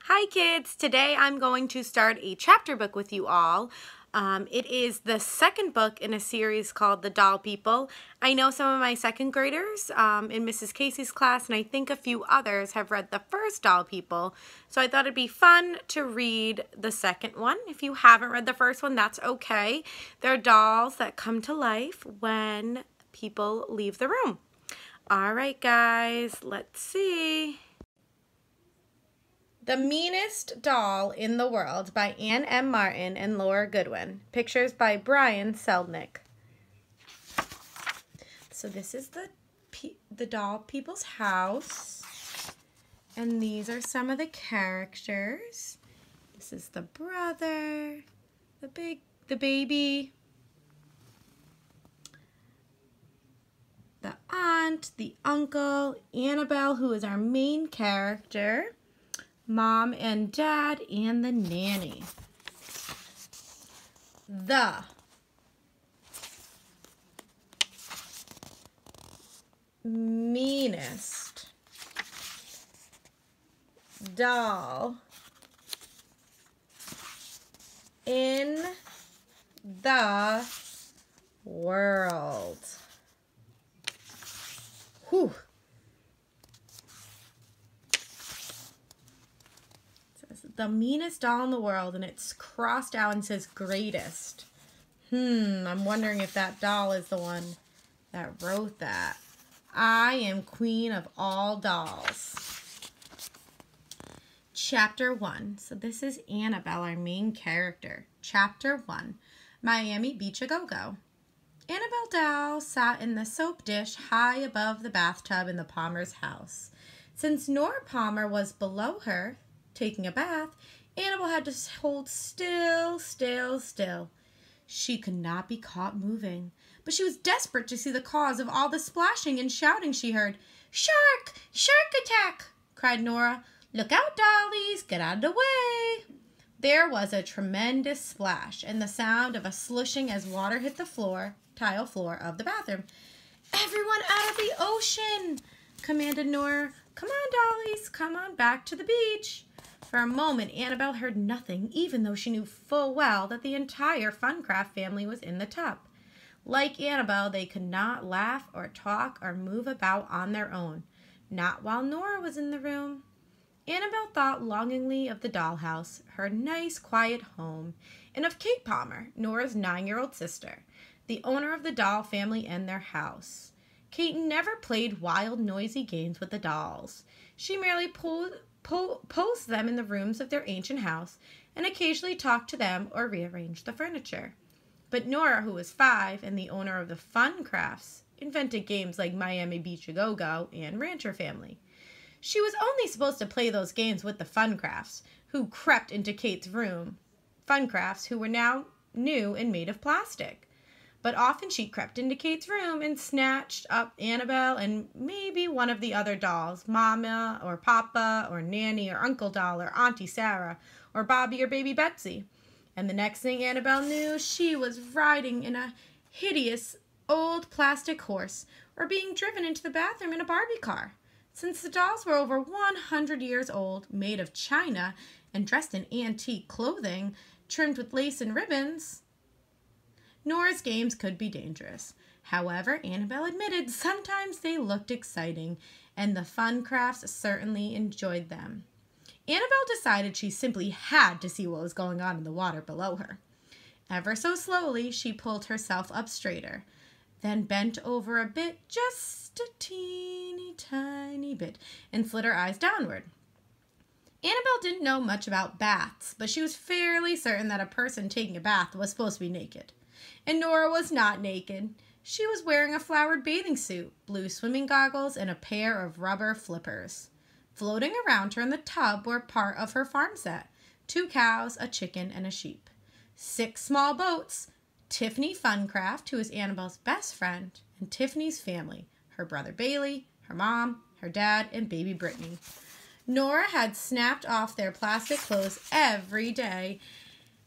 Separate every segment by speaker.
Speaker 1: Hi kids! Today I'm going to start a chapter book with you all. It is the second book in a series called The Doll People. I know some of my second graders in Mrs. Casey's class, and I think a few others have read the first Doll People. So I thought it'd be fun to read the second one. If you haven't read the first one, that's okay. They're dolls that come to life when people leave the room. All right, guys, let's see. The Meanest Doll in the World by Ann M. Martin and Laura Goodwin. Pictures by Brian Selnick. So this is the doll people's house. And these are some of the characters. This is the brother, the baby, the aunt, the uncle, Annabelle, who is our main character, Mom and Dad, and the nanny. The meanest doll in the world. Whew. The meanest doll in the world, and it's crossed out and says greatest. I'm wondering if that doll is the one that wrote that. I am queen of all dolls. Chapter 1. So this is Annabelle, our main character. Chapter 1. Miami Beach A Go-Go. Annabelle Doll sat in the soap dish high above the bathtub in the Palmer's house. Since Nora Palmer was below her, taking a bath, Annabelle had to hold still. She could not be caught moving, but she was desperate to see the cause of all the splashing and shouting she heard. "Shark! Shark attack!" cried Nora. "Look out, dollies! Get out of the way!" There was a tremendous splash and the sound of a slushing as water hit the tile floor of the bathroom. "Everyone out of the ocean!" commanded Nora. "Come on, dollies, come on back to the beach." For a moment, Annabelle heard nothing, even though she knew full well that the entire Funcraft family was in the tub. Like Annabelle, they could not laugh or talk or move about on their own, not while Nora was in the room. Annabelle thought longingly of the dollhouse, her nice, quiet home, and of Kate Palmer, Nora's 9-year-old sister, the owner of the doll family and their house. Kate never played wild, noisy games with the dolls. She merely posed them in the rooms of their ancient house and occasionally talked to them or rearranged the furniture. But Nora, who was 5 and the owner of the Funcrafts, invented games like Miami Beach A Go-Go and Rancher Family. She was only supposed to play those games with the Funcrafts, who crept into Kate's room. Funcrafts, who were now new and made of plastic. But often she crept into Kate's room and snatched up Annabelle and maybe one of the other dolls, Mama or Papa or Nanny or Uncle Doll or Auntie Sarah or Bobby or Baby Betsy. And the next thing Annabelle knew, she was riding in a hideous old plastic horse or being driven into the bathroom in a Barbie car. Since the dolls were over 100 years old, made of china, and dressed in antique clothing trimmed with lace and ribbons, Nora's games could be dangerous. However, Annabelle admitted sometimes they looked exciting, and the Funcrafts certainly enjoyed them. Annabelle decided she simply had to see what was going on in the water below her. Ever so slowly, she pulled herself up straighter, then bent over a bit, just a teeny tiny bit, and slid her eyes downward. Annabelle didn't know much about baths, but she was fairly certain that a person taking a bath was supposed to be naked. And Nora was not naked. She was wearing a flowered bathing suit, blue swimming goggles, and a pair of rubber flippers. Floating around her in the tub were part of her farm set: 2 cows, a chicken, and a sheep. 6 small boats: Tiffany Funcraft, who is Annabelle's best friend, and Tiffany's family, her brother Bailey, her mom, her dad, and baby Brittany. Nora had snapped off their plastic clothes every day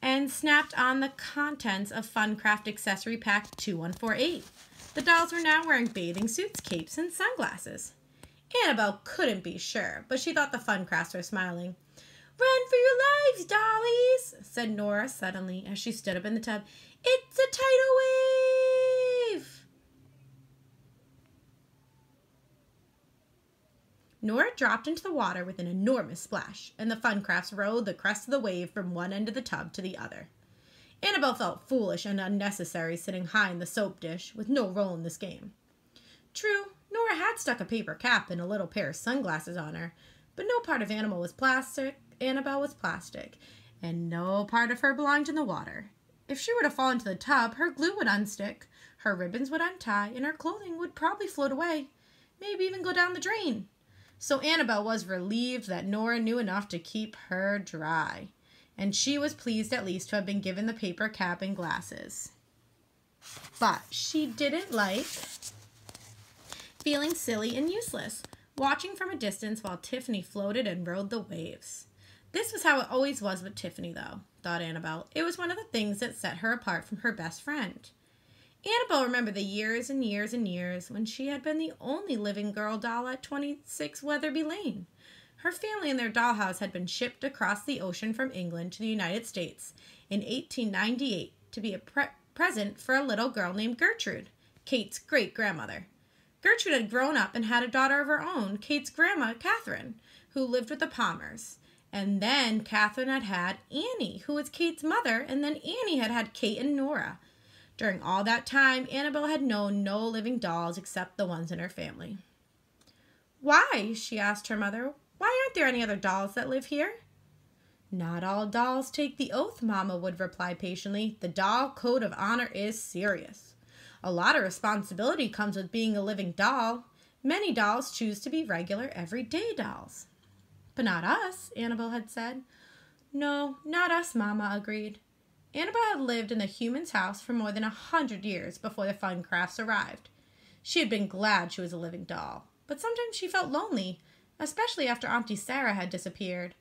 Speaker 1: and snapped on the contents of Funcraft Accessory Pack 2148. The dolls were now wearing bathing suits, capes, and sunglasses. Annabelle couldn't be sure, but she thought the Funcrafts were smiling. "Run for your lives, dollies," said Nora suddenly as she stood up in the tub. "It's a tidal wave!" Nora dropped into the water with an enormous splash, and the Funcrafts rode the crest of the wave from one end of the tub to the other. Annabelle felt foolish and unnecessary sitting high in the soap dish, with no role in this game. True, Nora had stuck a paper cap and a little pair of sunglasses on her, but no part of Annabelle was plastic, and no part of her belonged in the water. If she were to fall into the tub, her glue would unstick, her ribbons would untie, and her clothing would probably float away, maybe even go down the drain. So Annabelle was relieved that Nora knew enough to keep her dry, and she was pleased at least to have been given the paper cap and glasses. But she didn't like feeling silly and useless, watching from a distance while Tiffany floated and rode the waves. This was how it always was with Tiffany, though, thought Annabelle. It was one of the things that set her apart from her best friend. Annabelle remembered the years and years and years when she had been the only living girl doll at 26 Weatherby Lane. Her family and their dollhouse had been shipped across the ocean from England to the United States in 1898 to be a present for a little girl named Gertrude, Kate's great-grandmother. Gertrude had grown up and had a daughter of her own, Kate's grandma, Catherine, who lived with the Palmers. And then Catherine had had Annie, who was Kate's mother, and then Annie had had Kate and Nora. During all that time, Annabelle had known no living dolls except the ones in her family. "Why?" she asked her mother. "Why aren't there any other dolls that live here?" "Not all dolls take the oath," Mama would reply patiently. "The doll code of honor is serious. A lot of responsibility comes with being a living doll. Many dolls choose to be regular, everyday dolls." "But not us," Annabelle had said. "No, not us," Mama agreed. Annabelle had lived in the human's house for more than 100 years before the Funcrafts arrived. She had been glad she was a living doll, but sometimes she felt lonely, especially after Auntie Sarah had disappeared.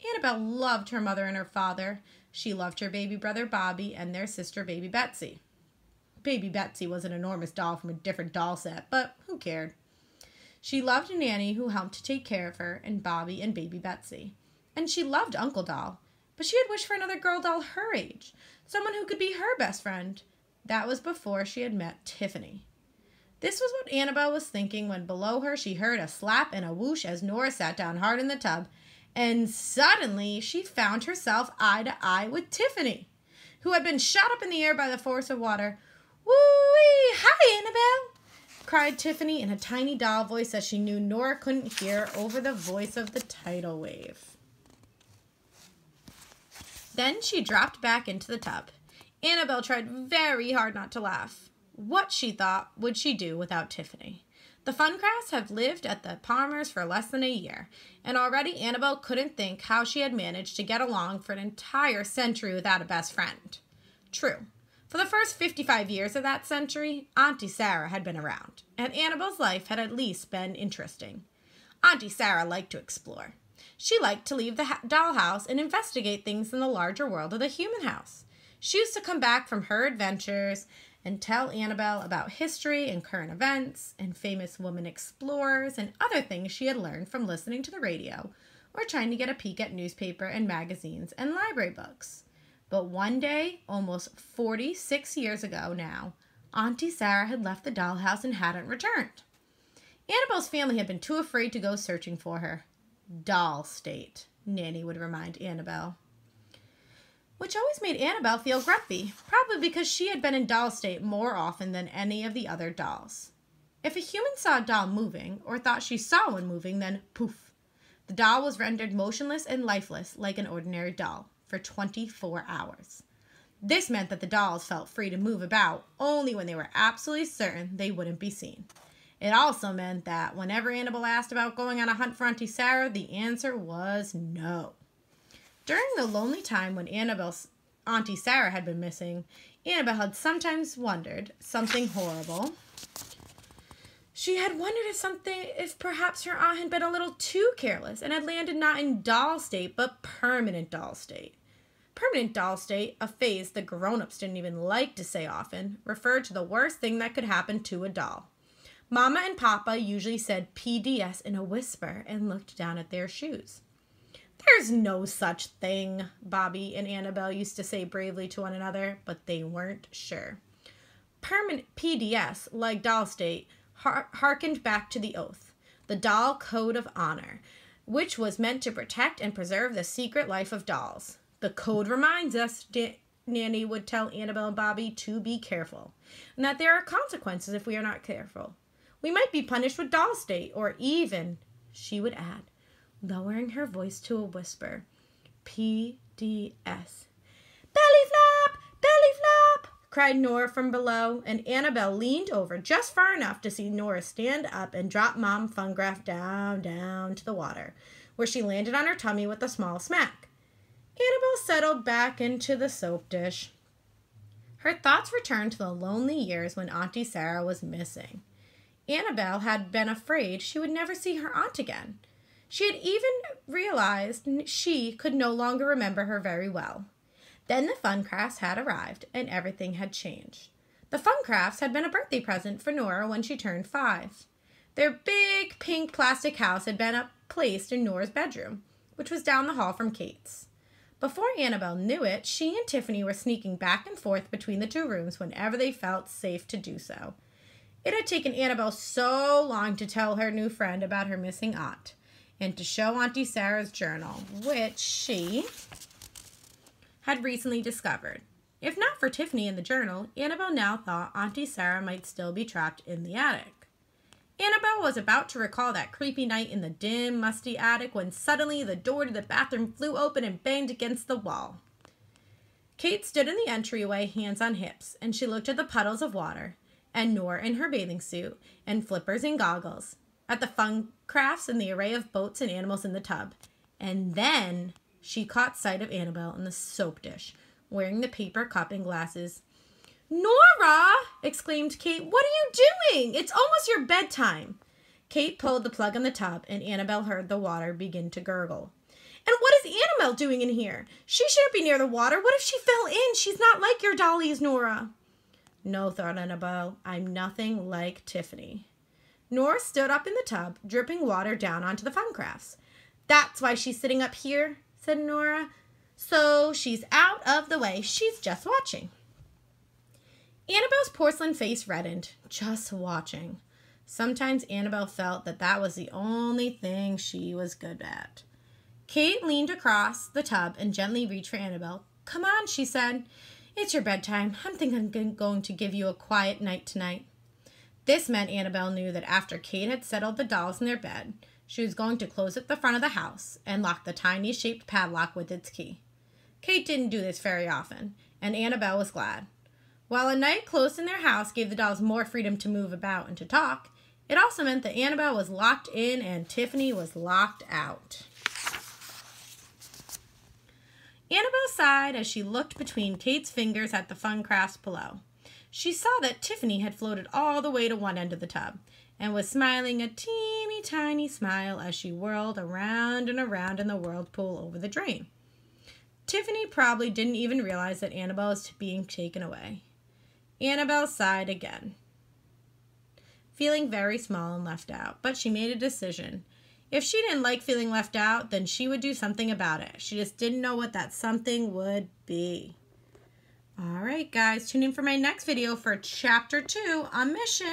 Speaker 1: Annabelle loved her mother and her father. She loved her baby brother Bobby and their sister Baby Betsy. Baby Betsy was an enormous doll from a different doll set, but who cared? She loved Nanny, who helped to take care of her, and Bobby and Baby Betsy. And she loved Uncle Doll, but she had wished for another girl doll her age, someone who could be her best friend. That was before she had met Tiffany. This was what Annabelle was thinking when below her she heard a slap and a whoosh as Nora sat down hard in the tub, and suddenly she found herself eye to eye with Tiffany, who had been shot up in the air by the force of water. "Woo-wee! Hi, Annabelle!" cried Tiffany in a tiny doll voice as she knew Nora couldn't hear over the voice of the tidal wave. Then she dropped back into the tub. Annabelle tried very hard not to laugh. What, she thought, would she do without Tiffany? The Funcrafts had lived at the Palmers for less than a year, and already Annabelle couldn't think how she had managed to get along for an entire century without a best friend. True, for the first 55 years of that century, Auntie Sarah had been around, and Annabelle's life had at least been interesting. Auntie Sarah liked to explore. She liked to leave the dollhouse and investigate things in the larger world of the human house. She used to come back from her adventures and tell Annabelle about history and current events and famous women explorers and other things she had learned from listening to the radio or trying to get a peek at newspaper and magazines and library books. But one day, almost 46 years ago now, Auntie Sarah had left the dollhouse and hadn't returned. Annabelle's family had been too afraid to go searching for her. Doll state, Nanny would remind Annabelle. Which always made Annabelle feel grumpy, probably because she had been in doll state more often than any of the other dolls. If a human saw a doll moving, or thought she saw one moving, then poof, the doll was rendered motionless and lifeless like an ordinary doll for 24 hours. This meant that the dolls felt free to move about only when they were absolutely certain they wouldn't be seen. It also meant that whenever Annabelle asked about going on a hunt for Auntie Sarah, the answer was no. During the lonely time when Annabelle's Auntie Sarah had been missing, Annabelle had sometimes wondered something horrible. She had wondered if perhaps her aunt had been a little too careless and had landed not in doll state, but permanent doll state. Permanent doll state, a phase the grown-ups didn't even like to say often, referred to the worst thing that could happen to a doll. Mama and Papa usually said PDS in a whisper and looked down at their shoes. "There's no such thing," Bobby and Annabelle used to say bravely to one another, but they weren't sure. Permanent PDS, like Doll State, harkened back to the oath, the Doll Code of Honor, which was meant to protect and preserve the secret life of dolls. "The code reminds us," Nanny would tell Annabelle and Bobby, "to be careful, and that there are consequences if we are not careful. We might be punished with Doll State, or even," she would add, lowering her voice to a whisper, "PDS. "Belly flop! Belly flop!" cried Nora from below, and Annabelle leaned over just far enough to see Nora stand up and drop Mom Fungraph down to the water, where she landed on her tummy with a small smack. Annabelle settled back into the soap dish. Her thoughts returned to the lonely years when Auntie Sarah was missing. Annabelle had been afraid she would never see her aunt again. She had even realized she could no longer remember her very well. Then the Funcrafts had arrived, and everything had changed. The Funcrafts had been a birthday present for Nora when she turned 5. Their big pink plastic house had been placed in Nora's bedroom, which was down the hall from Kate's. Before Annabelle knew it, she and Tiffany were sneaking back and forth between the two rooms whenever they felt safe to do so. It had taken Annabelle so long to tell her new friend about her missing aunt, and to show Auntie Sarah's journal, which she had recently discovered. If not for Tiffany and the journal, Annabelle now thought Auntie Sarah might still be trapped in the attic. Annabelle was about to recall that creepy night in the dim, musty attic when suddenly the door to the bathroom flew open and banged against the wall. Kate stood in the entryway, hands on hips, and she looked at the puddles of water, and Nora in her bathing suit, and flippers and goggles, at the Funcrafts and the array of boats and animals in the tub. And then she caught sight of Annabelle in the soap dish, wearing the paper cup and glasses. "Nora!" exclaimed Kate. "What are you doing? It's almost your bedtime." Kate pulled the plug on the tub, and Annabelle heard the water begin to gurgle. "And what is Annabelle doing in here? She shouldn't be near the water. What if she fell in? She's not like your dollies, Nora." "No," thought Annabelle. "I'm nothing like Tiffany." Nora stood up in the tub, dripping water down onto the Funcrafts. "That's why she's sitting up here," said Nora. "So she's out of the way. She's just watching." Annabelle's porcelain face reddened, just watching. Sometimes Annabelle felt that that was the only thing she was good at. Kate leaned across the tub and gently reached for Annabelle. "Come on," she said. "It's your bedtime. I think I'm going to give you a quiet night tonight." This meant Annabelle knew that after Kate had settled the dolls in their bed, she was going to close up the front of the house and lock the tiny shaped padlock with its key. Kate didn't do this very often, and Annabelle was glad. While a night close in their house gave the dolls more freedom to move about and to talk, it also meant that Annabelle was locked in and Tiffany was locked out. Annabelle sighed as she looked between Kate's fingers at the Funcrafts below. She saw that Tiffany had floated all the way to one end of the tub and was smiling a teeny tiny smile as she whirled around and around in the whirlpool over the drain. Tiffany probably didn't even realize that Annabelle was being taken away. Annabelle sighed again, feeling very small and left out, but she made a decision. If she didn't like feeling left out, then she would do something about it. She just didn't know what that something would be. All right, guys, tune in for my next video for Chapter 2 on Mission.